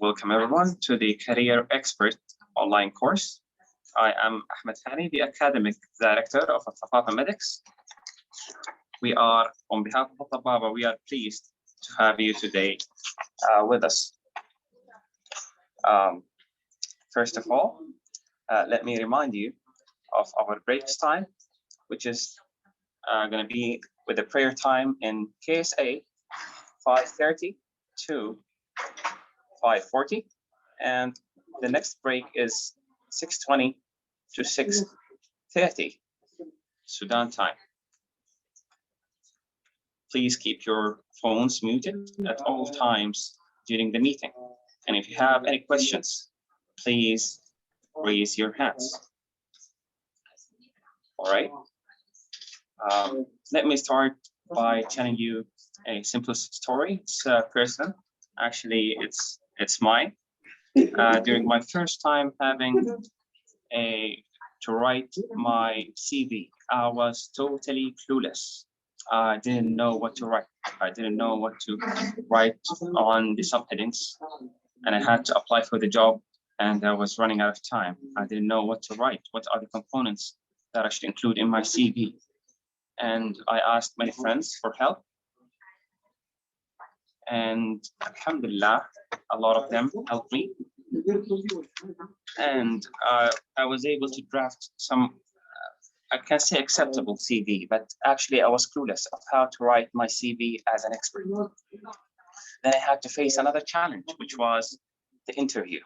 Welcome everyone to the Career Expert online course. I am Ahmed Hani, the Academic Director of Al-Thaqafa Medics. We are, on behalf of Al-Thaqafa, we are pleased to have you today with us. First of all, let me remind you of our breaks time, which is going to be with the prayer time in KSA 5:30 to 5:40, and the next break is 6:20 to 6:30 Sudan time. Please keep your phones muted at all times during the meeting. And if you have any questions, please raise your hands. All right. Let me start by telling you a simple story. It's personal. Actually, it's mine. During my first time having to write my CV, I was totally clueless. I didn't know what to write. I didn't know what to write on the subheadings, and I had to apply for the job, and I was running out of time. I didn't know what to write. What are the components that I should include in my CV? And I asked many friends for help. And alhamdulillah, a lot of them helped me. And I was able to draft some, I can say acceptable CV, but actually I was clueless of how to write my CV as an expert. Then I had to face another challenge, which was the interview.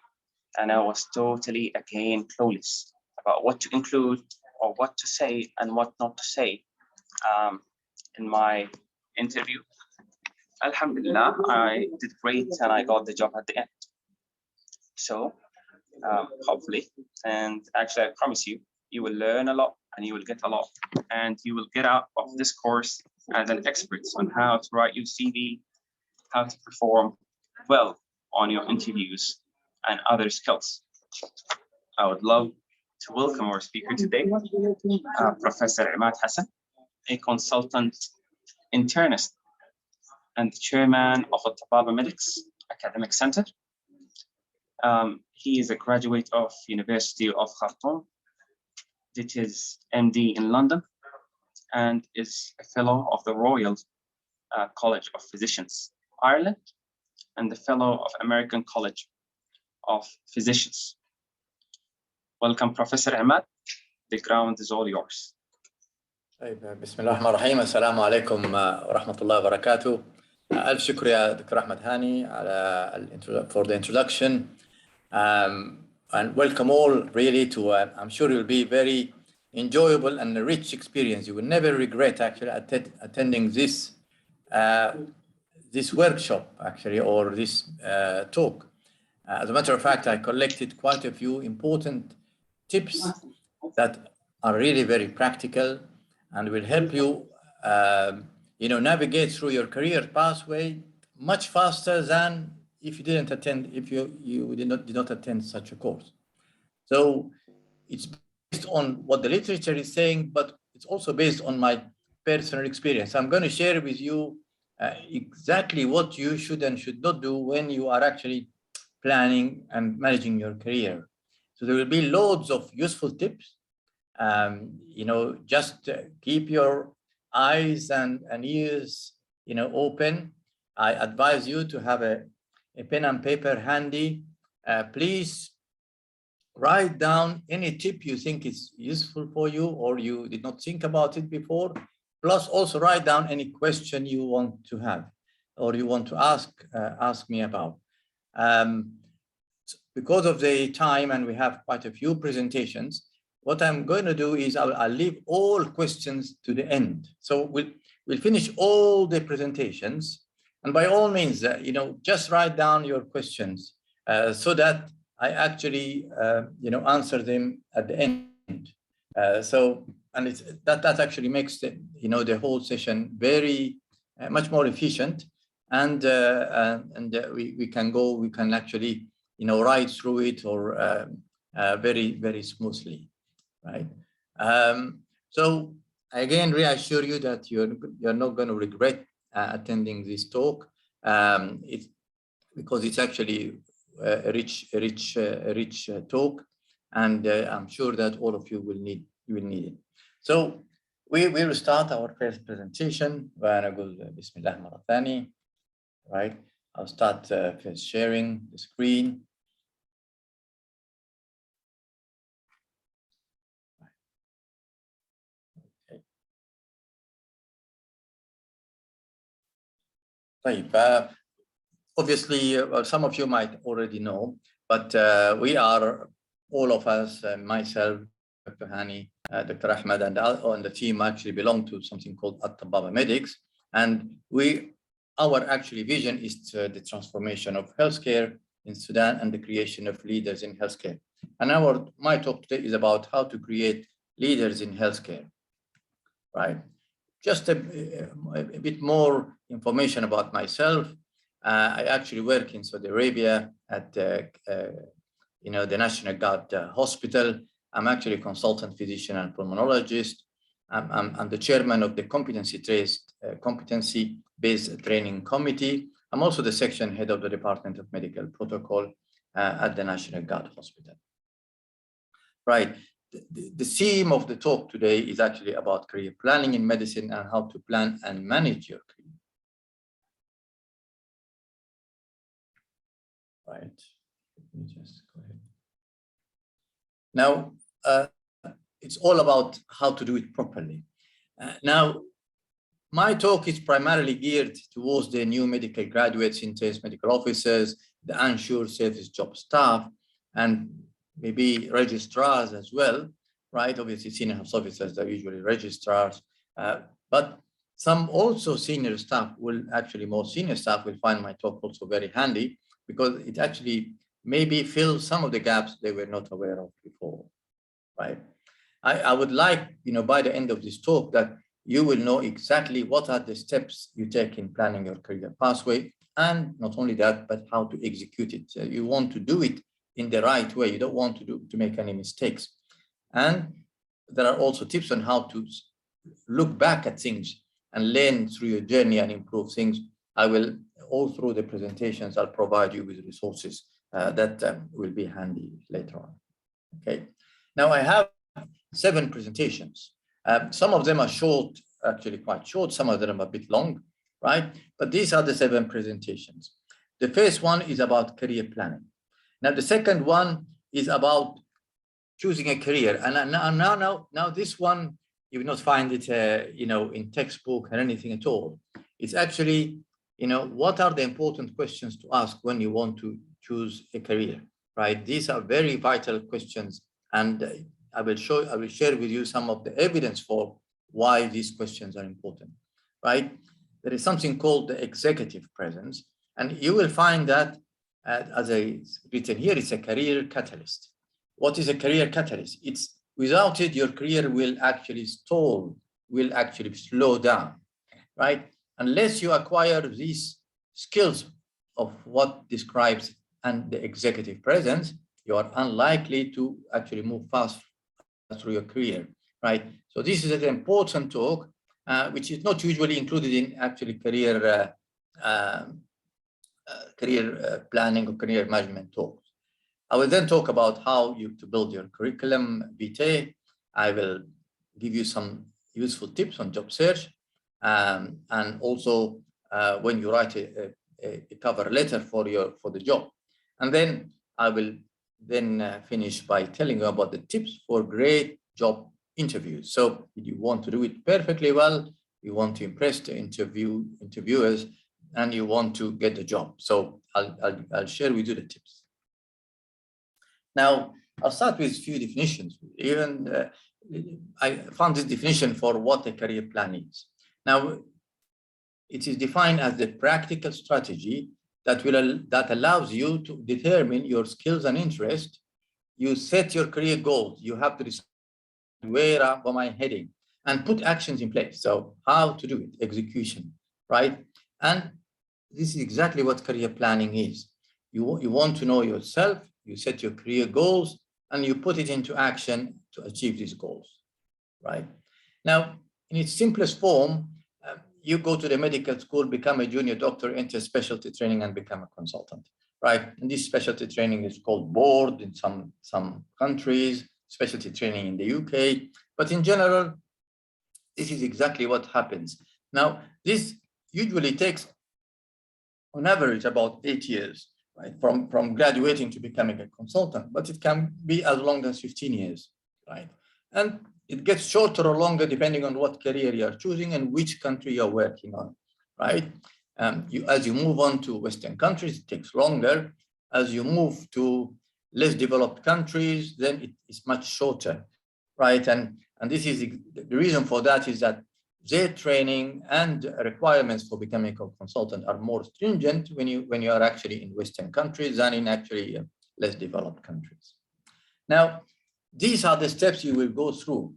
And I was totally, again, clueless about what to include or what to say and what not to say in my interview. Alhamdulillah, I did great and I got the job at the end. So hopefully, and actually I promise you, you will learn a lot and you will get a lot, and you will get out of this course as an expert on how to write your CV, how to perform well on your interviews and other skills. I would love to welcome our speaker today, Professor Imad Hassan, a consultant internist and the chairman of Al-Thaqafa Medics Academic Center. He is a graduate of University of Khartoum, did his MD in London, and is a fellow of the Royal College of Physicians, Ireland, and the fellow of American College of Physicians. Welcome, Professor Imad. The ground is all yours. بسم الله الرحمن الرحيم. السلام عليكم ورحمة الله وبركاته. ألف شكر يا دكتور أحمد هاني على for the introduction, and welcome all really to I'm sure it will be very enjoyable and a rich experience. You will never regret actually attending this this workshop actually, or this talk. As a matter of fact, I collected quite a few important tips that are really very practical and will help you, navigate through your career pathway much faster than if you didn't attend, if you did not attend such a course. So it's based on what the literature is saying, but it's also based on my personal experience. I'm going to share with you exactly what you should and should not do when you are actually planning and managing your career. So there will be loads of useful tips. Just keep your eyes and ears, open. I advise you to have a pen and paper handy. Please write down any tip you think is useful for you or you did not think about it before. Plus also write down any question you want to have or you want to ask me about. Because of the time and we have quite a few presentations, what I'm going to do is I'll leave all questions to the end. So we'll finish all the presentations, and by all means, just write down your questions so that I actually, answer them at the end. That actually makes the whole session very much more efficient, and we can actually ride through it or very, very smoothly. Right. So again, reassure you that you're not going to regret attending this talk. Because it's actually a rich talk, and I'm sure that all of you will need it. So we will start our first presentation. Bismillah مرة ثانية. Right. I'll start first sharing the screen. Okay. Obviously, some of you might already know, but we are, all of us, myself, Dr. Hani, Dr. Ahmed, and the team actually belong to something called At-Tababa Medics. And our actually vision is the transformation of healthcare in Sudan and the creation of leaders in healthcare. And my talk today is about how to create leaders in healthcare, right? Just a bit more information about myself. I actually work in Saudi Arabia at the National Guard Hospital. I'm actually a consultant physician and pulmonologist. I'm the chairman of the competency-based training committee. I'm also the section head of the Department of Medical Protocol at the National Guard Hospital. Right. The theme of the talk today is actually about career planning in medicine and how to plan and manage your career. Right. Let me just go ahead. Now, it's all about how to do it properly. Now, my talk is primarily geared towards the new medical graduates, intensive medical officers, the unsure service job staff, and maybe registrars as well, right? Obviously, senior health officers are usually registrars, but some also senior staff more senior staff will find my talk also very handy, because it actually maybe fills some of the gaps they were not aware of before, right? I would like, by the end of this talk, that you will know exactly what are the steps you take in planning your career pathway, and not only that, but how to execute it. So you want to do it in the right way. You don't want to make any mistakes. And there are also tips on how to look back at things and learn through your journey and improve things. I will, all through the presentations, I'll provide you with resources that will be handy later on. Okay. Now I have 7 presentations. Some of them are short, actually quite short. Some of them are a bit long, right? But these are the 7 presentations. The first one is about career planning. Now the second one is about choosing a career. And now this one, you will not find it, in textbook or anything at all. It's actually, what are the important questions to ask when you want to choose a career, right? These are very vital questions, and I will share with you some of the evidence for why these questions are important, right? There is something called the executive presence, and you will find that, as it's written here, it's a career catalyst. What is a career catalyst? It's without it, your career will actually stall, will actually slow down, right? Unless you acquire these skills of what describes and the executive presence, you are unlikely to actually move fast through your career, right? So this is an important talk, which is not usually included in actually career planning or career management talks. I will then talk about how to build your curriculum vitae. I will give you some useful tips on job search, and also when you write a cover letter for the job. And then I will finish by telling you about the tips for great job interviews. So if you want to do it perfectly well, you want to impress the interviewers, and you want to get the job. So I'll share with you the tips. Now, I'll start with a few definitions. Even I found this definition for what a career plan is. Now, it is defined as the practical strategy that allows you to determine your skills and interests. You set your career goals. You have to decide where am I heading and put actions in place. So how to do it, execution, right? And this is exactly what career planning is. You want to know yourself, you set your career goals, and you put it into action to achieve these goals, right? Now, in its simplest form, you go to the medical school, become a junior doctor, enter specialty training and become a consultant, right? And this specialty training is called board in some countries, specialty training in the UK, but in general, this is exactly what happens. Now, this usually takes on average about 8 years, right? From graduating to becoming a consultant, but it can be as long as 15 years, right? And it gets shorter or longer depending on what career you're choosing and which country you're working on, right? As you move on to Western countries, it takes longer. As you move to less developed countries, then it is much shorter, right? And this is the reason for that is that their training and requirements for becoming a consultant are more stringent when you are actually in Western countries than in actually less developed countries. Now, these are the steps you will go through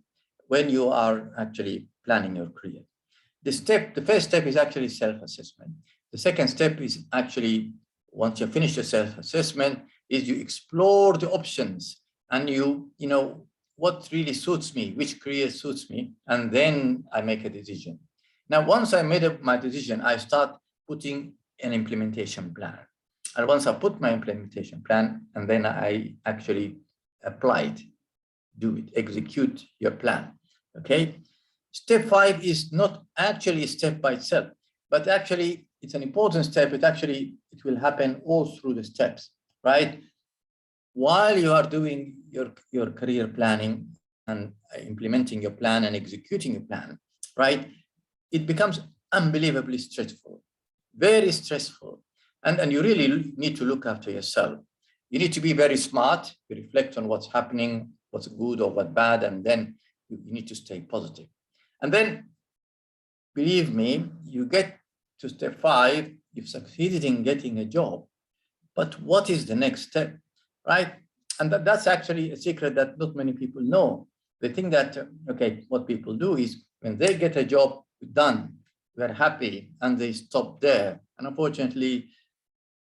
when you are actually planning your career. The first step is actually self-assessment. The second step is actually, once you finish the self-assessment, is you explore the options and you know, what really suits me, which career suits me, and then I make a decision. Now, once I made up my decision, I start putting an implementation plan. And once I put my implementation plan, and then I actually apply it, do it, execute your plan, okay? Step 5 is not actually a step by itself, but actually it's an important step. It will happen all through the steps, right? While you are doing your career planning and implementing your plan and executing your plan, right? It becomes unbelievably stressful, very stressful. And you really need to look after yourself. You need to be very smart, you reflect on what's happening, what's good or what's bad, and then you need to stay positive. And then, believe me, you get to step 5, you've succeeded in getting a job, but what is the next step, right? And that's actually a secret that not many people know. They think that, okay, what people do is when they get a job done, they're happy and they stop there. And unfortunately,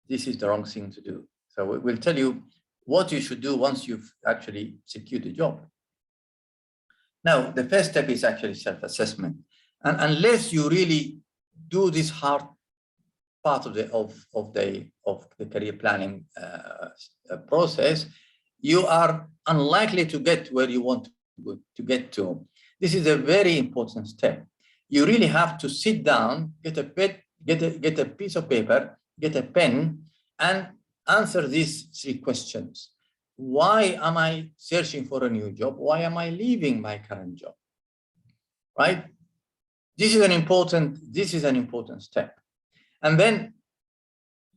this is the wrong thing to do. So we'll tell you what you should do once you've actually secured a job. Now, the first step is actually self-assessment. And unless you really do this hard part of the career planning process, you are unlikely to get where you want to get to. This is a very important step. You really have to sit down, get a piece of paper, get a pen, and answer these 3 questions. Why am I searching for a new job? Why am I leaving my current job? Right? This is an important step. And then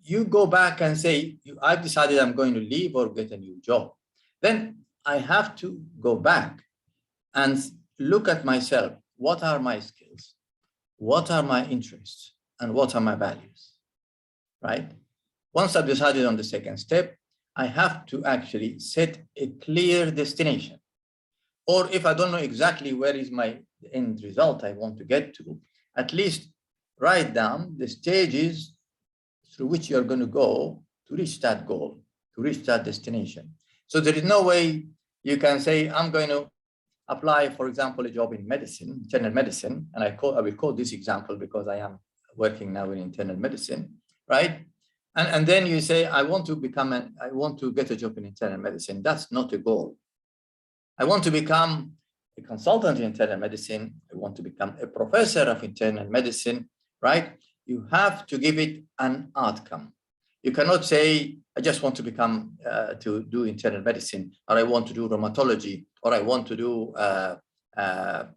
you go back and say, I've decided I'm going to leave or get a new job. Then I have to go back and look at myself. What are my skills? What are my interests? And what are my values? Right? Once I've decided on the second step, I have to actually set a clear destination. Or if I don't know exactly where is my end result I want to get to, at least write down the stages through which you're going to go to reach that goal, to reach that destination. So there is no way you can say, I'm going to apply, for example, a job in medicine, internal medicine, and I will quote this example because I am working now in internal medicine, right? And then you say, I want to get a job in internal medicine. That's not a goal. I want to become a consultant in internal medicine. I want to become a professor of internal medicine, right? You have to give it an outcome. You cannot say, I just want to become, to do internal medicine, or I want to do rheumatology, or I want to do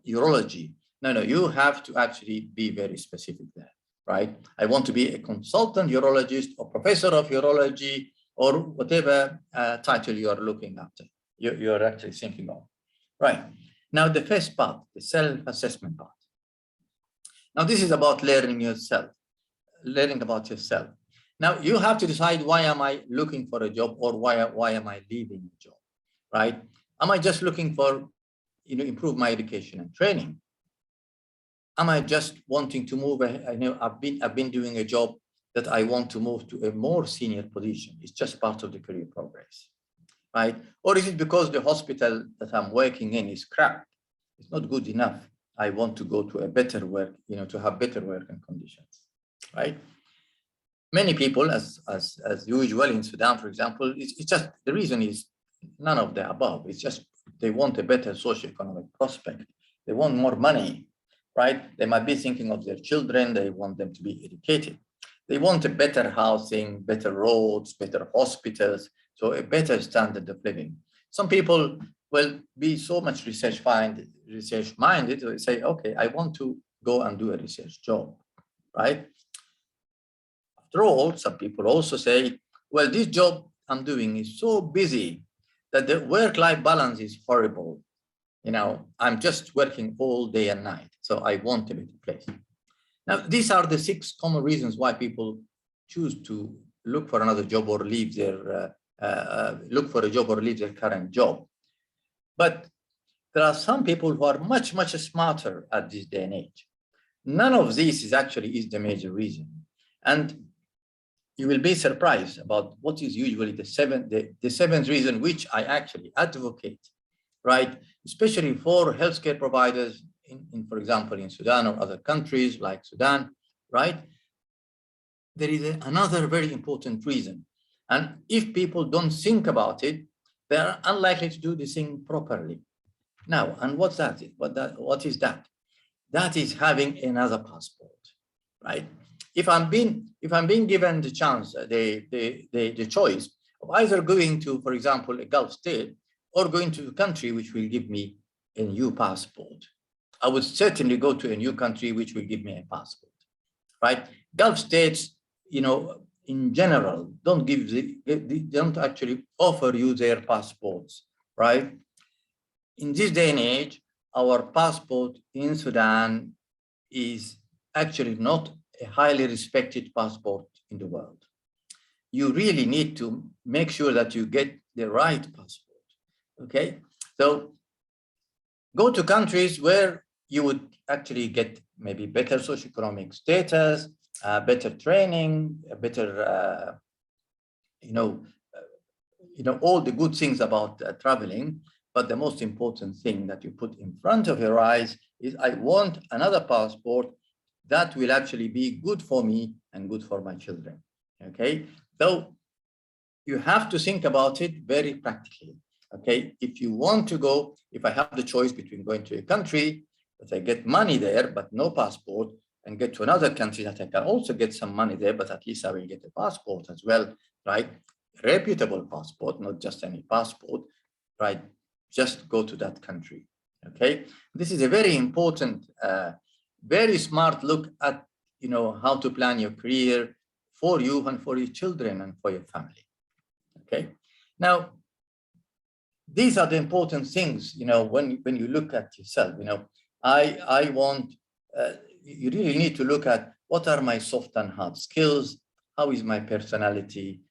urology. No, you have to actually be very specific there, right? I want to be a consultant urologist or professor of urology or whatever title you are looking after, you're actually thinking of. Right. Now, the first part, the self-assessment part. Now, this is about learning about yourself. Now, you have to decide, why am I looking for a job, or why am I leaving a job, right? Am I just looking for, improve my education and training? Am I just wanting to move? I know I've been doing a job that I want to move to a more senior position. It's just part of the career progress, right? Or is it because the hospital that I'm working in is crap? It's not good enough. I want to go to a better work, to have better working conditions, right? Many people, as usual in Sudan, for example, it's just, the reason is none of the above. It's just they want a better socioeconomic prospect. They want more money, right? They might be thinking of their children. They want them to be educated. They want a better housing, better roads, better hospitals, so a better standard of living. Some people will be so much research-minded, they say, okay, I want to go and do a research job, right? After all, some people also say, well, this job I'm doing is so busy that the work-life balance is horrible. I'm just working all day and night, so I want a better place. Now, these are the 6 common reasons why people choose to look for another job or leave their look for a job or leave their current job. But there are some people who are much, much smarter at this day and age. None of these is the major reason. And you will be surprised about what is usually the seventh reason, which I actually advocate, right? Especially for healthcare providers in, for example, in Sudan or other countries like Sudan, right? There is another very important reason. And if people don't think about it, they are unlikely to do this thing properly. Now, and what's that? What is that? That is having another passport, right? If I'm being given the chance, the choice of either going to, for example, a Gulf state or going to a country which will give me a new passport, I would certainly go to a new country which will give me a passport, right? Gulf states, in general, don't actually offer you their passports, right? In this day and age, our passport in Sudan is actually not a highly respected passport in the world. You really need to make sure that you get the right passport, okay? So go to countries where you would actually get maybe better socioeconomic status, better training, better, all the good things about traveling. But the most important thing that you put in front of your eyes is, I want another passport that will actually be good for me and good for my children, okay? So you have to think about it very practically, okay? If you want to go, if I have the choice between going to a country that I get money there, but no passport, and get to another country that I can also get some money there, but at least I will get a passport as well, right? A reputable passport, not just any passport, right? Just go to that country, okay? This is a very important, very smart look at, how to plan your career for you and for your children and for your family, okay? Now, these are the important things, when you look at yourself, I want, you really need to look at what are my soft and hard skills, how is my personality,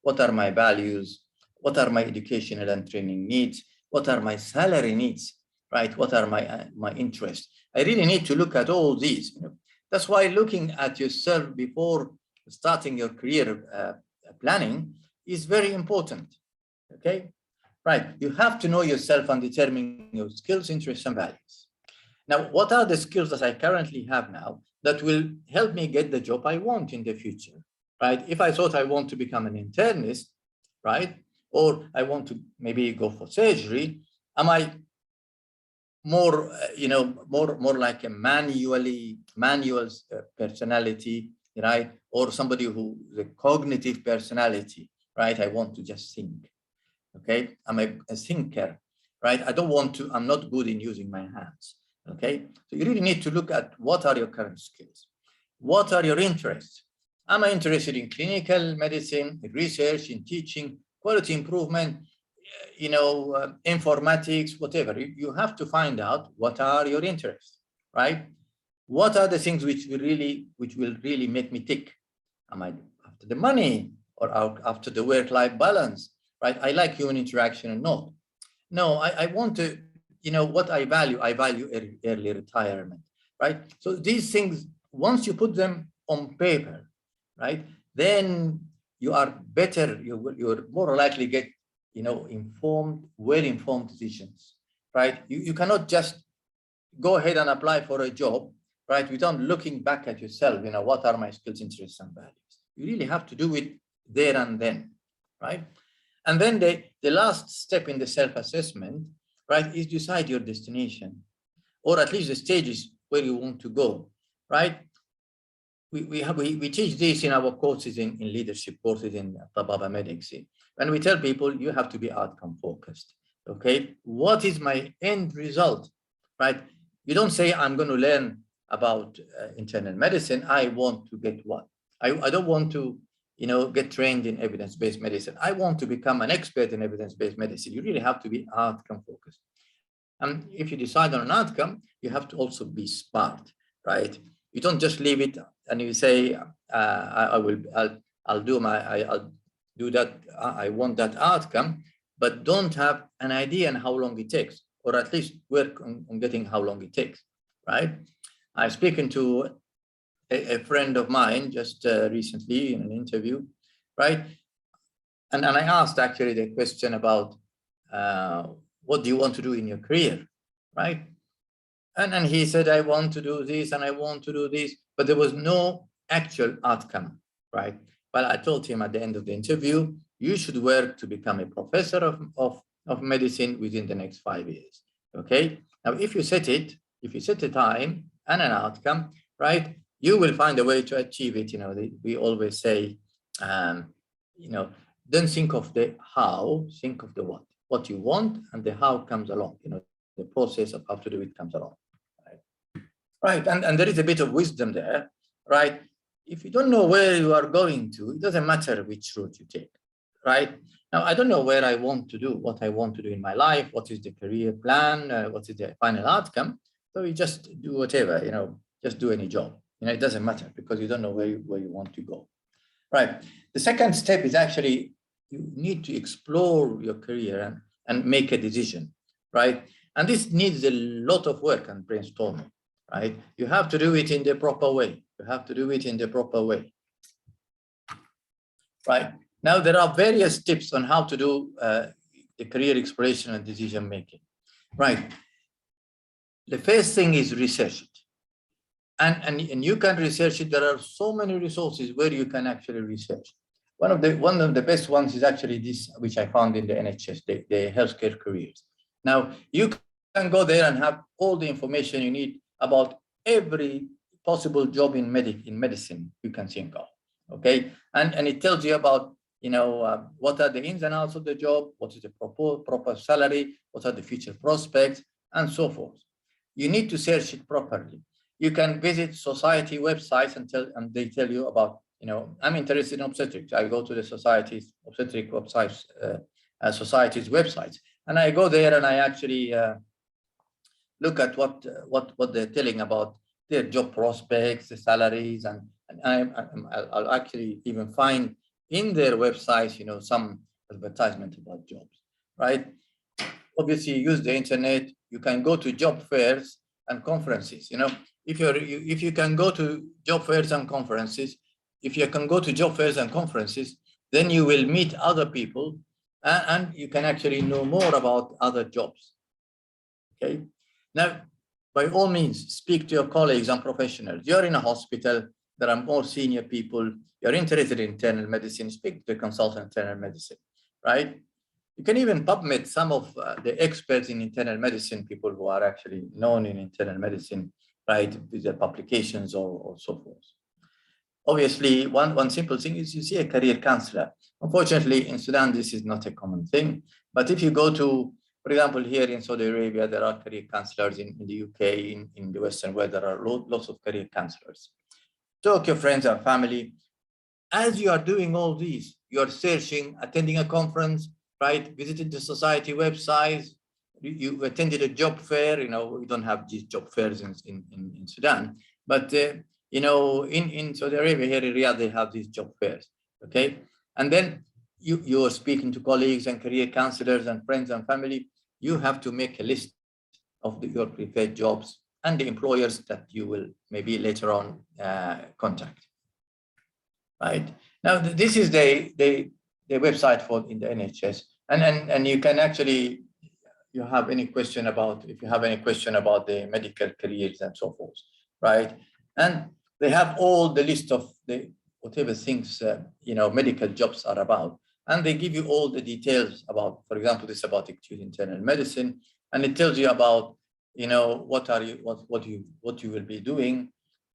what are my values, what are my educational and training needs, what are my salary needs, right? What are my interests? I really need to look at all these. That's why looking at yourself before starting your career planning is very important, okay? Right, you have to know yourself and determine your skills, interests, and values. Now, what are the skills that I currently have now that will help me get the job I want in the future, right? If I thought I want to become an internist, right? Or I want to maybe go for surgery, am I more, more like a manual personality, right? Or somebody who the cognitive personality, right? I want to just think, okay? I'm a thinker, right? I'm not good in using my hands, okay? So you really need to look at what are your current skills? What are your interests? Am I interested in clinical medicine, in research, in teaching, quality improvement, informatics, whatever? You have to find out what are your interests, right? What are the things which will really make me tick? Am I after the money or after the work-life balance, right? I like human interaction or not. No, I want to, what I value early retirement, right? So these things, once you put them on paper, right, then you are better, you're more likely get, informed, well-informed decisions, right? You cannot just go ahead and apply for a job, right, without looking back at yourself, what are my skills, interests, and values? You really have to do it there and then, right? And then the last step in the self-assessment, right, is decide your destination, or at least the stages where you want to go, right? We teach this in our courses in leadership courses in Tababa Medics. And we tell people you have to be outcome focused. Okay, what is my end result, right? You don't say I'm going to learn about internal medicine. I want to get what? I don't want to, get trained in evidence-based medicine. I want to become an expert in evidence-based medicine. You really have to be outcome focused. And if you decide on an outcome, you have to also be smart, right? You don't just leave it and you say, I'll do that. I want that outcome, but don't have an idea on how long it takes, or at least work on getting how long it takes, right? I was speaking to a friend of mine just recently in an interview, right? And I asked actually the question about what do you want to do in your career, right? And he said, I want to do this and I want to do this, but there was no actual outcome, right? But I told him at the end of the interview, you should work to become a professor of medicine within the next 5 years, okay? Now, if you set a time and an outcome, right, you will find a way to achieve it. We always say, don't think of the how, think of the what you want, and the how comes along, the process of how to do it comes along, right? And there is a bit of wisdom there, right? If you don't know where you are going to, it doesn't matter which route you take, right? Now, I don't know where I want to do, what I want to do in my life, what is the career plan, what is the final outcome. So you just do whatever, just do any job. It doesn't matter because you don't know where you want to go, right? The second step is actually you need to explore your career and make a decision, right? And this needs a lot of work and brainstorming, right? You have to do it in the proper way. Right? Now, there are various tips on how to do the career exploration and decision making, right? The first thing is research it. And you can research it. There are so many resources where you can actually research. One of the best ones is actually this, which I found in the NHS, the healthcare careers. Now, you can go there and have all the information you need about every possible job in medicine you can think of, okay? And it tells you about, what are the ins and outs of the job, what is the proper salary, what are the future prospects, and so forth. You need to search it properly. You can visit society websites and they tell you about, I'm interested in obstetrics. I go to the society's obstetric websites, society's websites, and I go there and I actually look at what they're telling about their job prospects, the salaries, and I'll actually even find in their websites, some advertisement about jobs, right? Obviously, use the internet. You can go to job fairs and conferences. If you can go to job fairs and conferences, then you will meet other people and you can actually know more about other jobs. Okay. Now, by all means, speak to your colleagues and professionals. You're in a hospital, there are more senior people, you're interested in internal medicine, speak to a consultant in internal medicine, right? You can even PubMed some of the experts in internal medicine, people who are actually known in internal medicine, right, with their publications or so forth. Obviously, one simple thing is you see a career counselor. Unfortunately, in Sudan, this is not a common thing. But if you go to, for example, here in Saudi Arabia, there are career counselors in the UK, in the Western world, there are lots of career counselors. Talk to your friends and family. As you are doing all these, you're searching, attending a conference, right? Visited the society websites, you attended a job fair. We don't have these job fairs in Sudan, but in Saudi Arabia, here in Riyadh, they have these job fairs, okay? And then you are speaking to colleagues and career counselors and friends and family. You have to make a list of your preferred jobs and the employers that you will maybe later on contact, right? Now, this is the website for in the NHS, and you can actually you have any question about, if you have any question about the medical careers and so forth, right? And they have all the list of the whatever things, medical jobs are about. And they give you all the details about, for example, this is about acute internal medicine, and it tells you about, what you will be doing,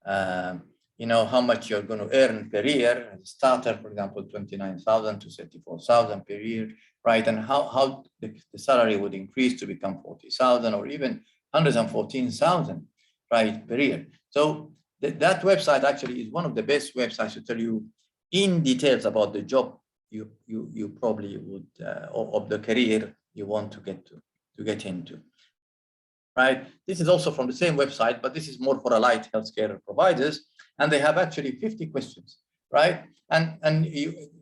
how much you're going to earn per year. As a starter, for example, 29,000 to 34,000 per year, right? And how the salary would increase to become 40,000 or even 114,000, right, per year. So that website actually is one of the best websites to tell you in details about the job you probably would, or of the career you want to get into. Right. This is also from the same website, but this is more for allied healthcare providers, and they have actually 50 questions, right? And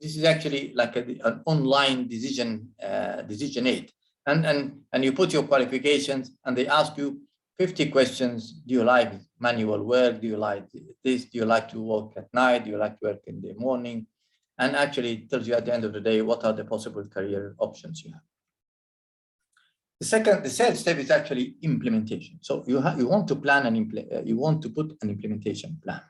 this is actually like an online decision aid, and you put your qualifications, and they ask you 50 questions. Do you like manual work? Do you like this? Do you like to work at night? Do you like to work in the morning? And actually it tells you at the end of the day what are the possible career options you have. The third step is actually implementation. So you want to plan and you want to put an implementation plan.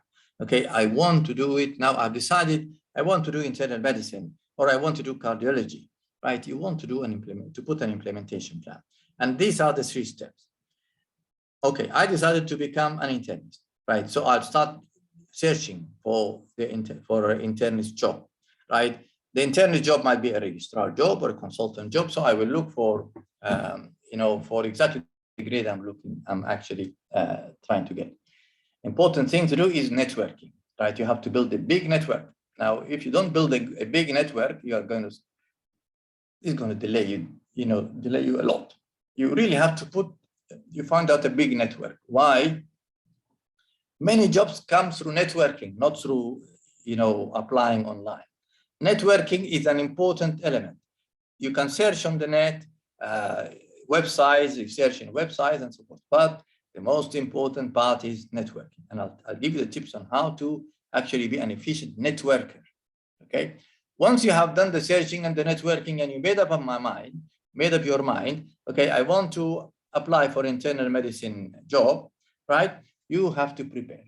Okay, I want to do it now. I've decided I want to do internal medicine, or I want to do cardiology, right? You want to do put an implementation plan. And these are the 3 steps. Okay, I decided to become an internist, right? So I'll start searching for an internist job, right? The internist job might be a registrar job or a consultant job. So I will look for, for exactly the grade I'm actually trying to get. Important thing to do is networking, right? You have to build a big network. Now, if you don't build a big network, it's going to delay you a lot. You really have to find out a big network. Why? Many jobs come through networking, not through, applying online. Networking is an important element. You can search on the net, websites, you search in websites and so forth, but the most important part is networking. And I'll give you the tips on how to actually be an efficient networker, okay? Once you have done the searching and the networking and you made up your mind, okay, I want to apply for internal medicine job, right? You have to prepare,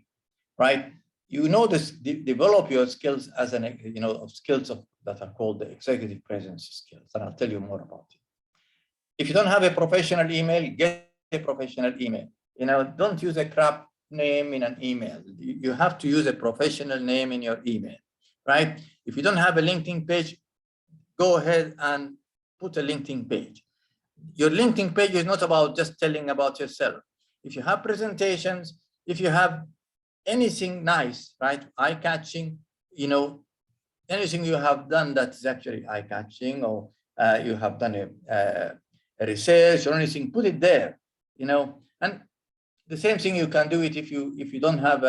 right? Develop your skills as that are called the executive presence skills, and I'll tell you more about it. If you don't have a professional email, get a professional email. Don't use a crap name in an email. You have to use a professional name in your email, right? If you don't have a LinkedIn page, go ahead and put a LinkedIn page. Your LinkedIn page is not about just telling about yourself. If you have presentations, if you have anything nice, right, eye-catching, anything you have done that's actually eye-catching, or you have done a research or anything, put it there, and the same thing you can do it if you don't have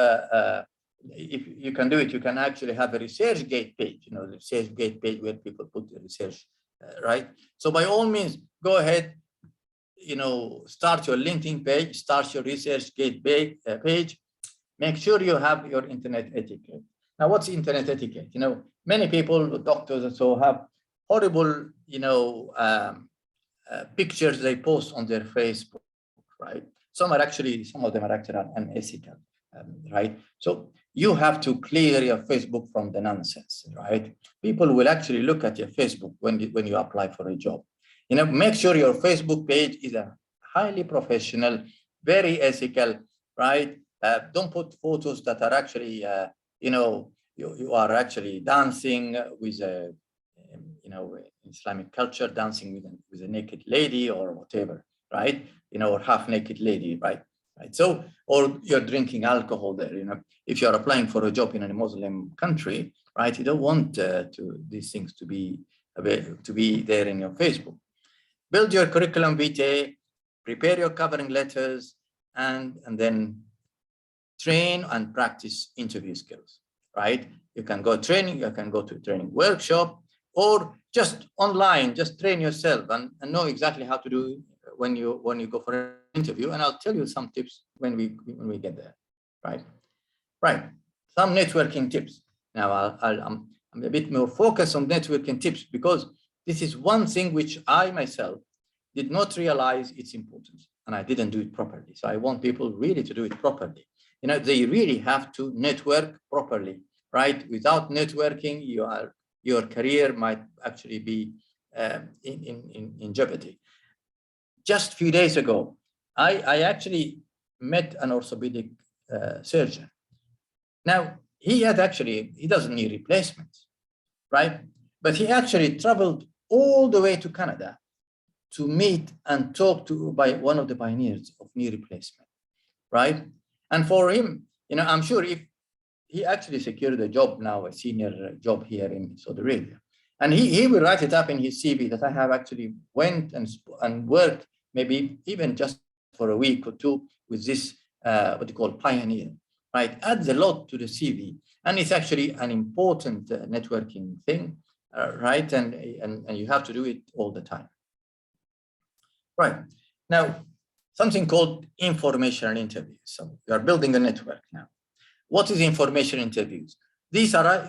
if you can do it, you can actually have a ResearchGate page, the ResearchGate page where people put the research, right? So by all means, go ahead, start your LinkedIn page, start your ResearchGate page. Make sure you have your internet etiquette. Now, what's internet etiquette? Many people, doctors and so, have horrible, pictures they post on their Facebook, right? Some of them are actually unethical, right? So you have to clear your Facebook from the nonsense, right? People will actually look at your Facebook when you apply for a job. Make sure your Facebook page is a highly professional, very ethical, right? Don't put photos that are actually, you are actually dancing with a, Islamic culture, dancing with a naked lady or whatever, right? Or half-naked lady, right? So, or you're drinking alcohol there. If you're applying for a job in a Muslim country, right? You don't want these things to be there in your Facebook. Build your curriculum vitae, prepare your covering letters, and then train and practice interview skills, right? You can go training, you can go to a training workshop, or just online, just train yourself and know exactly how to do when you go for an interview. And I'll tell you some tips when we get there, right? Right, some networking tips. Now I'm a bit more focused on networking tips because this is one thing which I myself did not realize its importance, and I didn't do it properly. So I want people really to do it properly. They really have to network properly, right? Without networking, your career might actually be in jeopardy. Just a few days ago, I actually met an orthopedic surgeon. Now, he doesn't need replacements, right? But he actually traveled all the way to Canada to meet and talk to by one of the pioneers of knee replacement, right? And for him, I'm sure if he actually secured a job now, a senior job here in Saudi Arabia, and he will write it up in his CV that I have actually went and worked maybe even just for a week or two with this what you call pioneer, right? Adds a lot to the CV, and it's actually an important networking thing, right? And you have to do it all the time. Right. Now, something called informational interviews. So you are building a network now. What is information interviews? These are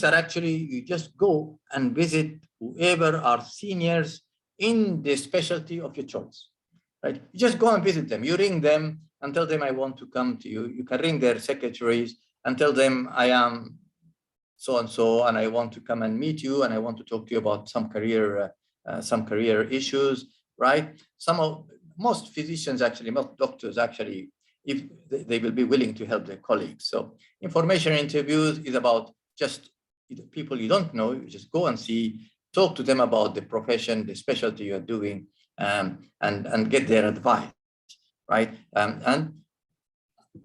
actually, you just go and visit whoever are seniors in the specialty of your choice, right? You just go and visit them. You ring them and tell them, I want to come to you. You can ring their secretaries and tell them, I am so-and-so, and I want to come and meet you, and I want to talk to you about some career issues, right? Most physicians actually, most doctors actually, if they will be willing to help their colleagues. So information interviews is about just people you don't know. You just go and talk to them about the profession, the specialty you're doing, and get their advice, right? And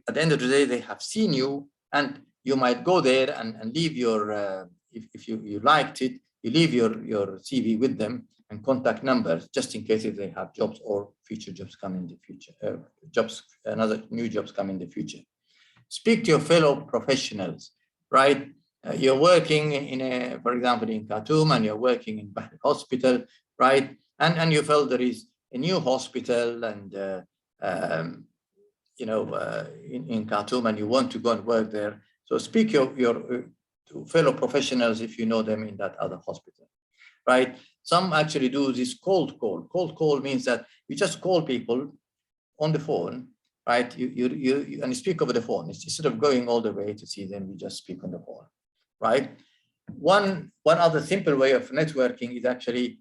at the end of the day, they have seen you, and you might go there and leave your, if you liked it, you leave your CV with them and contact numbers, just in case if they have jobs or future jobs come in the future, new jobs come in the future. Speak to your fellow professionals, right? You're working for example, in Khartoum, and you're working in Bahrain Hospital, right? And you felt there is a new hospital and in Khartoum, and you want to go and work there. So speak your fellow professionals if you know them in that other hospital, right? Some actually do this cold call. Cold call means that you just call people on the phone, right? You speak over the phone. Instead of going all the way to see them, you just speak on the phone, right? One other simple way of networking is actually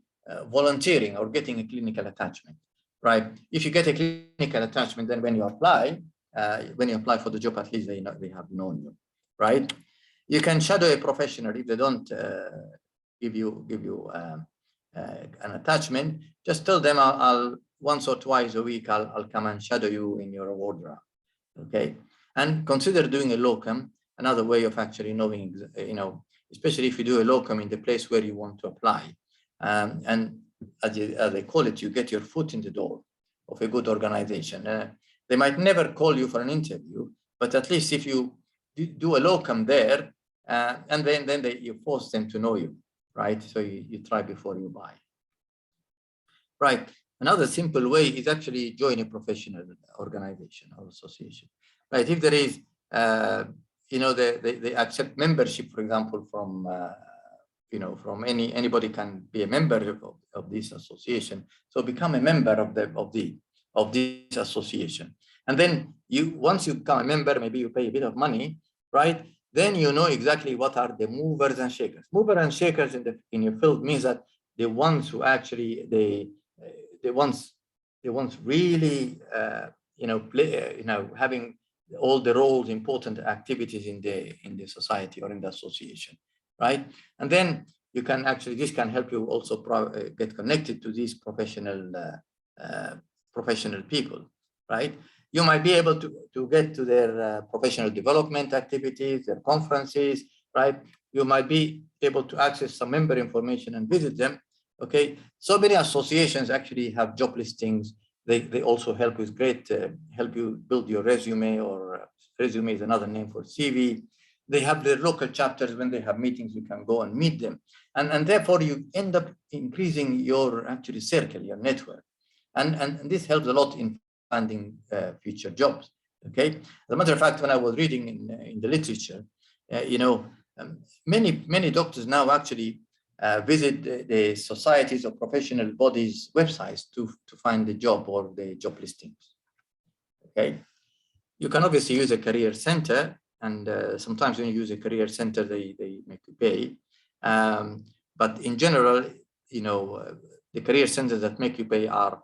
volunteering or getting a clinical attachment, right? If you get a clinical attachment, then when you apply for the job, at least they have known you, right? You can shadow a professional if they don't give you an attachment. Just tell them I'll once or twice a week I'll come and shadow you in your wardrobe, okay? And consider doing a locum, another way of actually knowing, especially if you do a locum in the place where you want to apply, and as they call it, you get your foot in the door of a good organization. They might never call you for an interview, but at least if you do a locum there, and then you force them to know you, right? So you try before you buy. Right. Another simple way is actually join a professional organization or association, right? If there is, they accept membership, for example, from anybody can be a member of this association. So become a member of this association. And then once you become a member, maybe you pay a bit of money, right? Then you know exactly what are the movers and shakers. Movers and shakers in your field means that the ones who actually the ones really having all the roles, important activities in the society or in the association, right? And then you can actually, this can help you also get connected to these professional people, right? You might be able to get to their professional development activities, their conferences, right? You might be able to access some member information and visit them, okay? So many associations actually have job listings. They also help with help you build your resume, or resume is another name for CV. They have their local chapters. When they have meetings, you can go and meet them. And therefore you end up increasing your actually circle, your network. And this helps a lot in finding future jobs, okay? As a matter of fact, when I was reading in the literature, many doctors now actually visit the societies or professional bodies websites to find the job or the job listings. Okay, you can obviously use a career center, and sometimes when you use a career center, they make you pay. But in general, the career centers that make you pay are,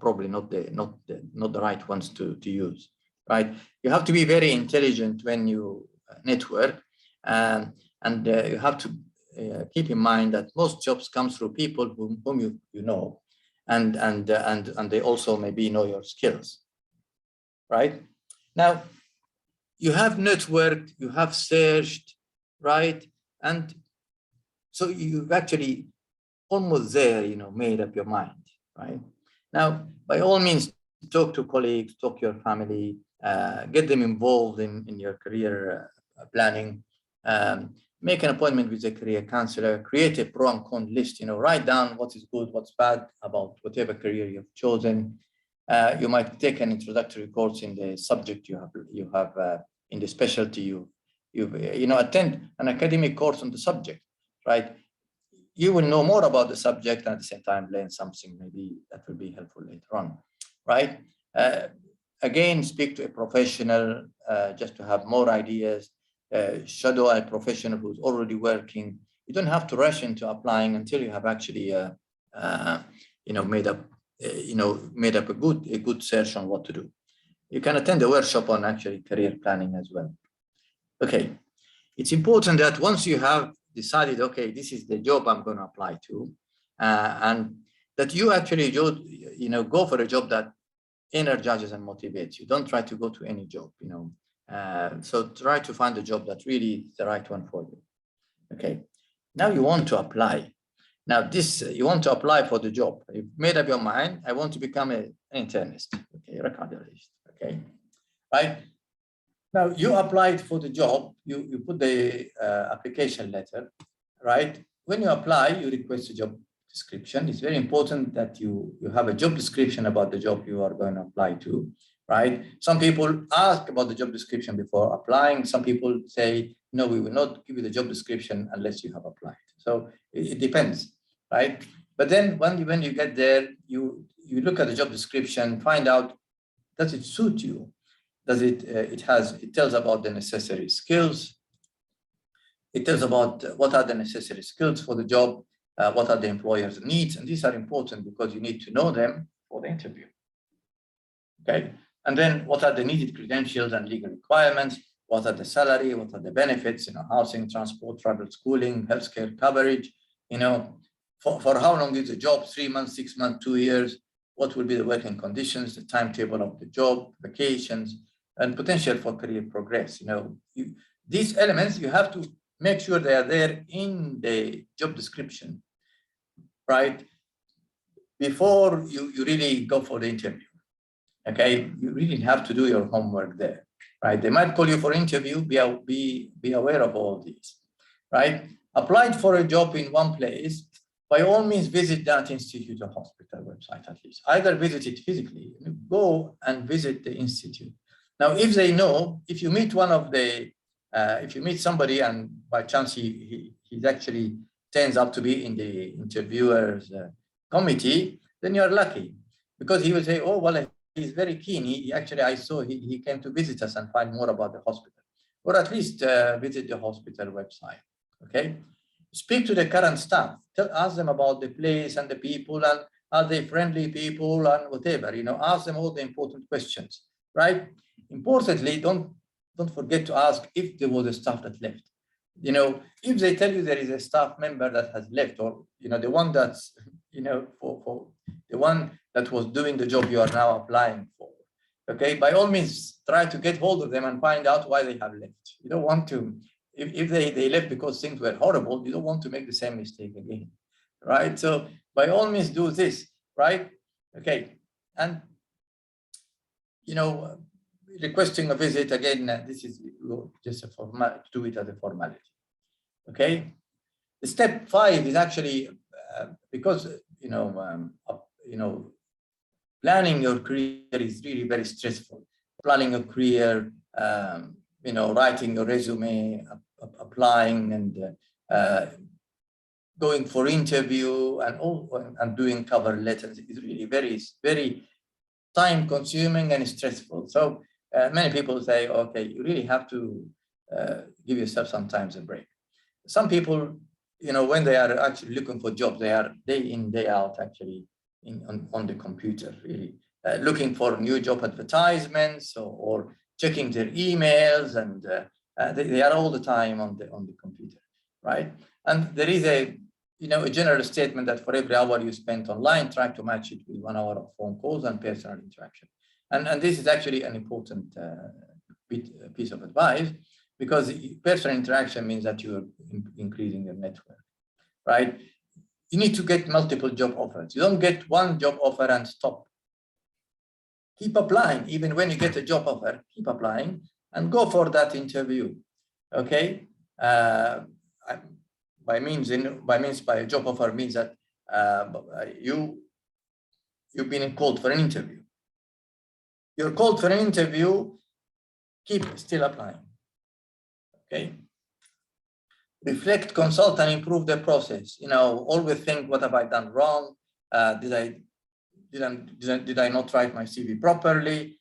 probably not the right ones to use, right? You have to be very intelligent when you network, and you have to keep in mind that most jobs come through people whom you know, and they also maybe know your skills, right? Now, you have networked, you have searched, right? And so you've actually almost there, made up your mind, right? Now, by all means, talk to colleagues, talk to your family, get them involved in your career planning, make an appointment with a career counselor, create a pro and con list, write down what is good, what's bad about whatever career you've chosen. You might take an introductory course in the subject you have in the specialty you attend an academic course on the subject, right? You will know more about the subject and at the same time learn something maybe that will be helpful later on, right? Again, speak to a professional just to have more ideas. Shadow a professional who's already working. You don't have to rush into applying until you have actually made up a good search on what to do. You can attend a workshop on actually career planning as well. Okay, it's important that once you have decided, okay, this is the job I'm going to apply to, and that you actually go for a job that energizes and motivates you. Don't try to go to any job, so try to find a job that really is the right one for you. Okay, now you want to apply. Now you want to apply for the job. You've made up your mind, I want to become an internist, okay, recordist, okay, right? Now you applied for the job, you put the application letter, right? When you apply, you request a job description. It's very important that you have a job description about the job you are going to apply to, right? Some people ask about the job description before applying. Some people say, no, we will not give you the job description unless you have applied. So it depends, right? But then when you get there, you look at the job description, find out, does it suit you? Does it tells about the necessary skills. It tells about what are the necessary skills for the job, what are the employer's needs, and these are important because you need to know them for the interview. Okay, and then what are the needed credentials and legal requirements? What are the salary? What are the benefits? Housing, transport, travel, schooling, healthcare coverage. For how long is the job? 3 months, 6 months, 2 years? What will be the working conditions? The timetable of the job, vacations, and potential for career progress. These elements you have to make sure they are there in the job description, right? Before you really go for the interview. Okay, you really have to do your homework there, right? They might call you for interview. Be aware of all these, right? Applied for a job in one place. By all means, visit that institute or hospital website at least. Either visit it physically, go and visit the institute. Now, if they know, if you meet if you meet somebody and by chance he actually turns up to be in the interviewer's committee, then you're lucky because he will say, oh, well, he's very keen. I saw he came to visit us and find more about the hospital, or at least visit the hospital website, okay? Speak to the current staff, ask them about the place and the people, and are they friendly people and whatever, ask them all the important questions, right? Importantly, don't forget to ask if there was a staff that left. If they tell you there is a staff member that has left, or, the one that's, for the one that was doing the job you are now applying for, okay, by all means, try to get hold of them and find out why they have left. You don't want to, if they left because things were horrible, you don't want to make the same mistake again, right? So by all means, do this, right? Okay, and, requesting a visit, again, this is just a formality, do it as a formality, okay? Step 5 is actually, because, planning your career is really very stressful. Planning a career, writing your resume, applying, and going for interview and doing cover letters is really very time consuming and stressful. So many people say, okay, you really have to give yourself sometimes a break. Some people, when they are actually looking for jobs, they are day in, day out actually on the computer, really looking for new job advertisements or checking their emails, and they are all the time on the computer, right? And there is a general statement that for every hour you spend online, try to match it with 1 hour of phone calls and personal interaction. And this is actually an important piece of advice, because personal interaction means that you're increasing your network, right? You need to get multiple job offers. You don't get one job offer and stop. Keep applying. Even when you get a job offer, keep applying and go for that interview, okay? By a job offer means that you've been called for an interview. You're called for an interview, keep still applying, okay? Reflect, consult, and improve the process. Always think, what have I done wrong? Did I not write my CV properly?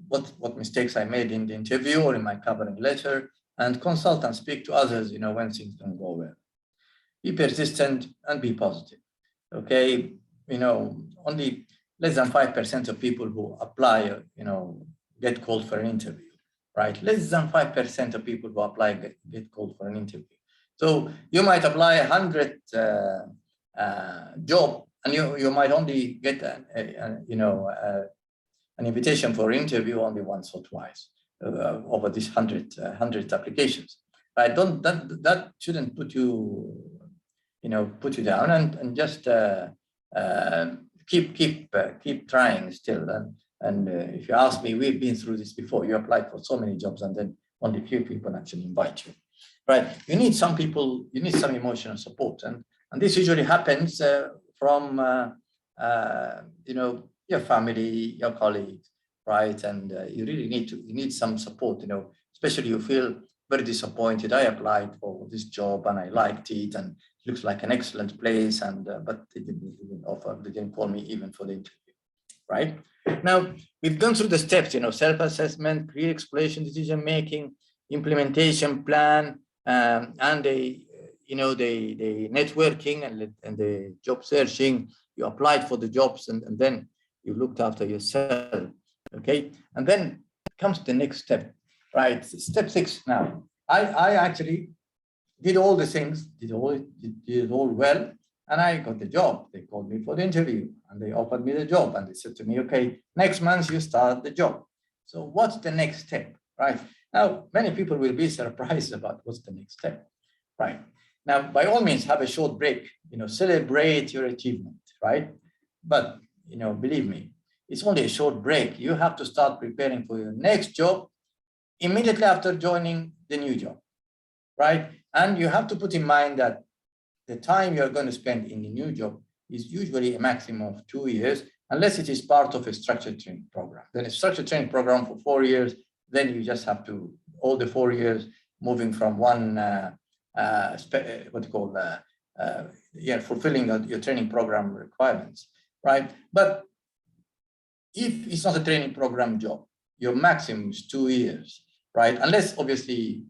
What mistakes I made in the interview or in my covering letter? And consult and speak to others, when things don't go well. Be persistent and be positive, okay? Only less than 5% of people who apply, get called for an interview, right? Less than 5% of people who apply get called for an interview. So you might apply 100 job, and you might only get an invitation for interview only once or twice over these 100 applications. Right? That shouldn't put you down, and just keep trying still. And if you ask me, we've been through this before. You applied for so many jobs, and then only a few people actually invite you. Right? You need some people. You need some emotional support, and this usually happens from your family, your colleagues, right? And you really need some support. Especially you feel very disappointed. I applied for this job and I liked it, and it looks like an excellent place, and but they didn't even offer. They didn't call me even for the interview. Right? Now we've gone through the steps. Self-assessment, career exploration, decision making, implementation plan. And the networking and the job searching. You applied for the jobs, and then you looked after yourself, okay? And then comes the next step, right? Step 6 now. I actually did all the things, did it all well, and I got the job. They called me for the interview, and they offered me the job, and they said to me, okay, next month you start the job. So what's the next step, right? Now, many people will be surprised about what's the next step, right? Now, by all means, have a short break, celebrate your achievement, right? But, believe me, it's only a short break. You have to start preparing for your next job immediately after joining the new job, right? And you have to put in mind that the time you're going to spend in the new job is usually a maximum of 2 years, unless it is part of a structured training program. Then a structured training program for 4 years, then you just have to, all the 4 years, moving from one, fulfilling your training program requirements, right? But if it's not a training program job, your maximum is 2 years, right? Unless obviously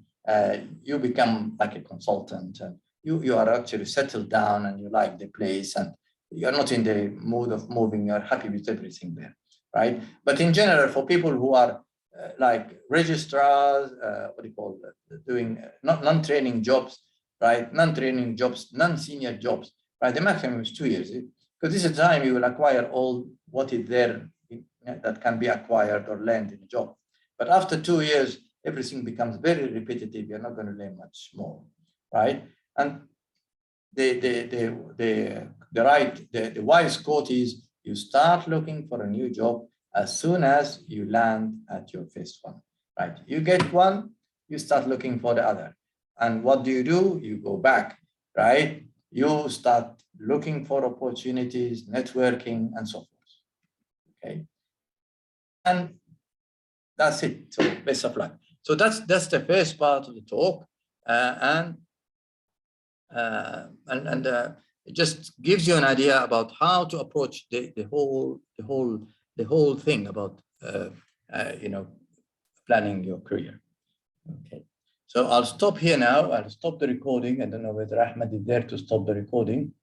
you become like a consultant and you are actually settled down and you like the place and you're not in the mood of moving, you're happy with everything there, right? But in general, for people who are like registrars, doing non-training jobs, right? Non-training jobs, non-senior jobs, right? The maximum is 2 years, because this is the time you will acquire all what is there that can be acquired or learned in a job. But after 2 years, everything becomes very repetitive. You're not going to learn much more, right? And the wise quote is, you start looking for a new job as soon as you land at your first one, right? You get one, you start looking for the other. And what do? You go back, right? You start looking for opportunities, networking, and so forth, okay? And that's it, so best of luck. So that's the first part of the talk. And it just gives you an idea about how to approach the whole thing about planning your career. Okay, so I'll stop here now. I'll stop the recording. I don't know whether Ahmed is there to stop the recording.